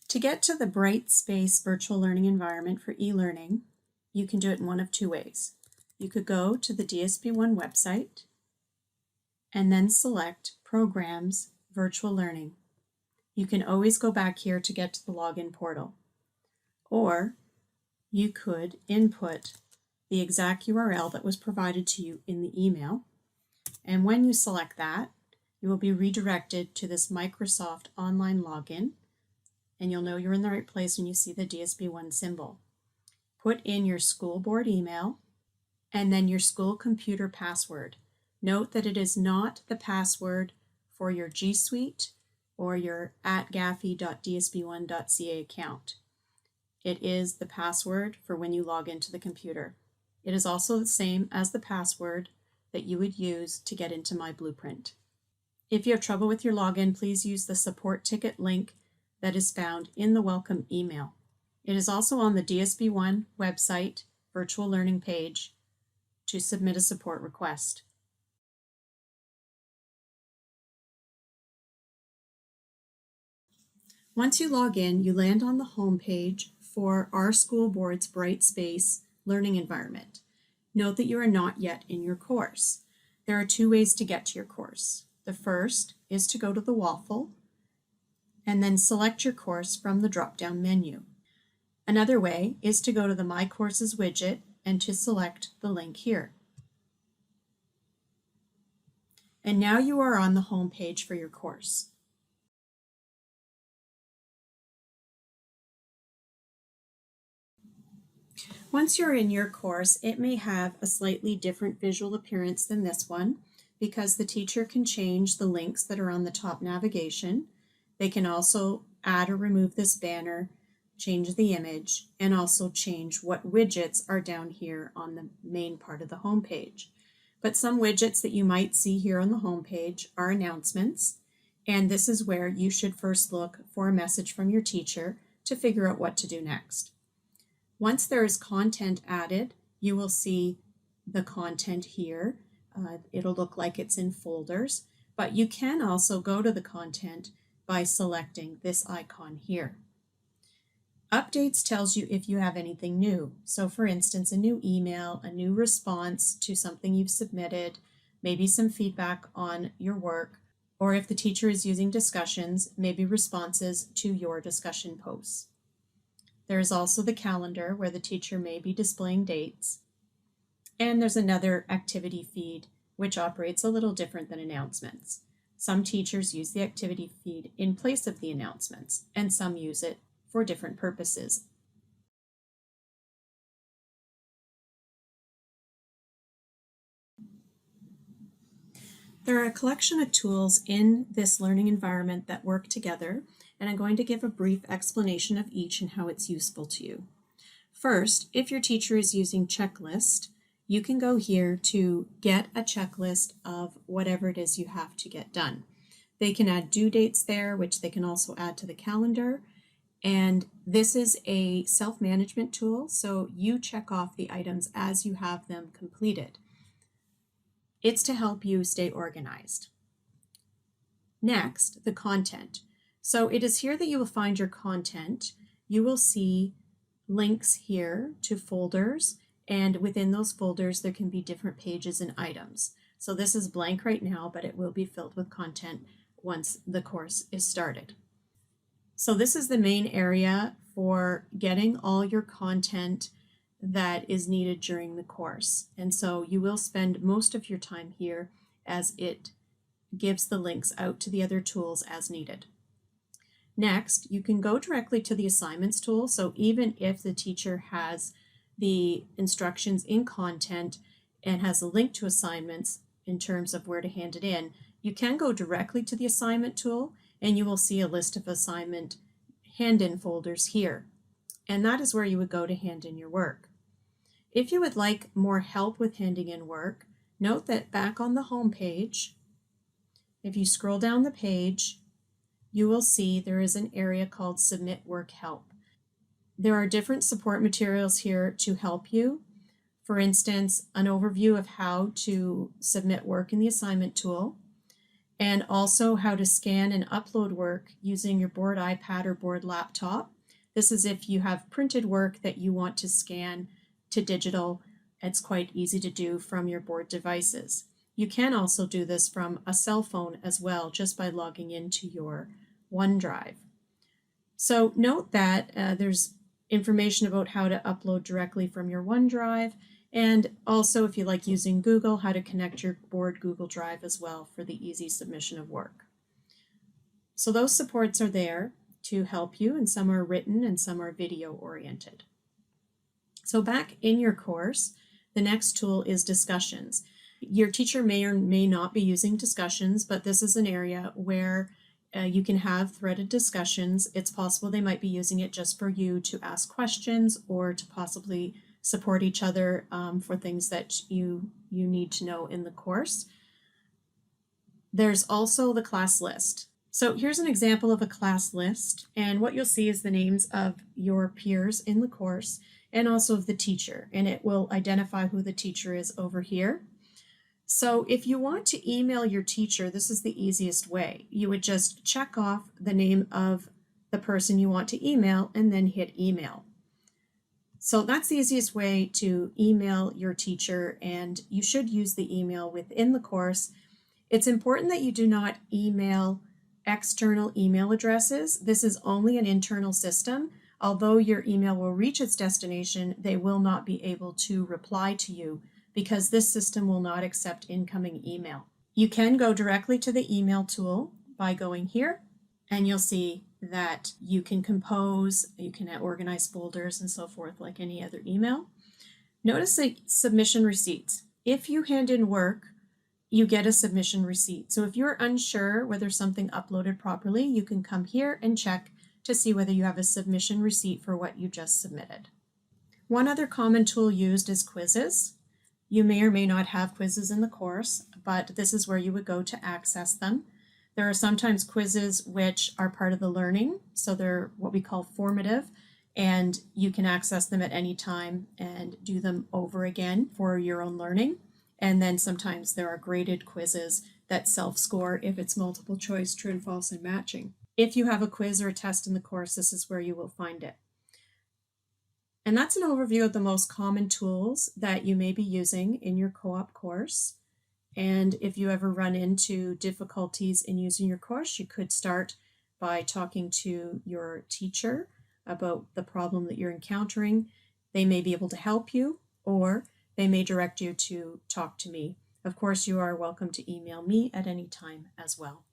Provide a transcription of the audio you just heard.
To get to the Brightspace virtual learning environment for e-learning, you can do it in one of two ways. You could go to the DSP-1 website and then select Programs Virtual Learning. You can always go back here to get to the login portal. Or you could input the exact URL that was provided to you in the email. And when you select that, you will be redirected to this Microsoft online login, and you'll know you're in the right place when you see the DSP-1 symbol. Put in your school board email and then your school computer password. Note that it is not the password for your G Suite or your @gaffey.dsp1.ca account. It is the password for when you log into the computer. It is also the same as the password that you would use to get into My Blueprint. If you have trouble with your login, please use the support ticket link that is found in the welcome email. It is also on the DSP-1 website virtual learning page to submit a support request. Once you log in, you land on the home page for our school board's Brightspace learning environment. Note that you are not yet in your course. There are two ways to get to your course. The first is to go to the waffle and then select your course from the drop-down menu. Another way is to go to the My Courses widget and to select the link here. And now you are on the home page for your course. Once you're in your course, it may have a slightly different visual appearance than this one because the teacher can change the links that are on the top navigation. They can also add or remove this banner, change the image, and also change what widgets are down here on the main part of the home page. But some widgets that you might see here on the home page are announcements, and this is where you should first look for a message from your teacher to figure out what to do next. Once there is content added, you will see the content here. It'll look like it's in folders, but you can also go to the content by selecting this icon here. Updates tells you if you have anything new. So for instance, a new email, a new response to something you've submitted, maybe some feedback on your work, or if the teacher is using discussions, maybe responses to your discussion posts. There is also the calendar where the teacher may be displaying dates. And there's another activity feed which operates a little different than announcements. Some teachers use the activity feed in place of the announcements, and some use it for different purposes. There are a collection of tools in this learning environment that work together, and I'm going to give a brief explanation of each and how it's useful to you. First, if your teacher is using checklist, you can go here to get a checklist of whatever it is you have to get done. They can add due dates there, which they can also add to the calendar. And this is a self-management tool, so you check off the items as you have them completed. It's to help you stay organized. Next, the content. So it is here that you will find your content. You will see links here to folders, and within those folders there can be different pages and items. So this is blank right now, but it will be filled with content once the course is started. So this is the main area for getting all your content that is needed during the course. And so you will spend most of your time here as it gives the links out to the other tools as needed. Next, you can go directly to the assignments tool. So even if the teacher has the instructions in content and has a link to assignments in terms of where to hand it in, you can go directly to the assignment tool and you will see a list of assignment hand-in folders here. And that is where you would go to hand in your work. If you would like more help with handing in work, note that back on the home page, if you scroll down the page, you will see there is an area called Submit Work Help. There are different support materials here to help you. For instance, an overview of how to submit work in the assignment tool, and also how to scan and upload work using your board iPad or board laptop. This is if you have printed work that you want to scan to digital. It's quite easy to do from your board devices. You can also do this from a cell phone as well, just by logging into your OneDrive. So note that there's information about how to upload directly from your OneDrive, and also if you like using Google, how to connect your board Google Drive as well for the easy submission of work. So those supports are there to help you, and some are written and some are video oriented. So back in your course, the next tool is discussions. Your teacher may or may not be using discussions, but this is an area where you can have threaded discussions. It's possible they might be using it just for you to ask questions or to possibly support each other for things that you need to know in the course. There's also the class list. So here's an example of a class list, and what you'll see is the names of your peers in the course and also of the teacher, and it will identify who the teacher is over here. So if you want to email your teacher, this is the easiest way. You would just check off the name of the person you want to email and then hit email. So that's the easiest way to email your teacher, and you should use the email within the course. It's important that you do not email external email addresses. This is only an internal system. Although your email will reach its destination, they will not be able to reply to you because this system will not accept incoming email. You can go directly to the email tool by going here, and you'll see that you can compose, you can organize folders and so forth like any other email. Notice the submission receipts. If you hand in work, you get a submission receipt. So if you're unsure whether something uploaded properly, you can come here and check to see whether you have a submission receipt for what you just submitted. One other common tool used is quizzes. You may or may not have quizzes in the course, but this is where you would go to access them. There are sometimes quizzes which are part of the learning, so they're what we call formative, and you can access them at any time and do them over again for your own learning. And then sometimes there are graded quizzes that self-score if it's multiple choice, true and false, and matching. If you have a quiz or a test in the course, this is where you will find it. And that's an overview of the most common tools that you may be using in your co-op course. And if you ever run into difficulties in using your course, you could start by talking to your teacher about the problem that you're encountering. They may be able to help you, or they may direct you to talk to me. Of course, you are welcome to email me at any time as well.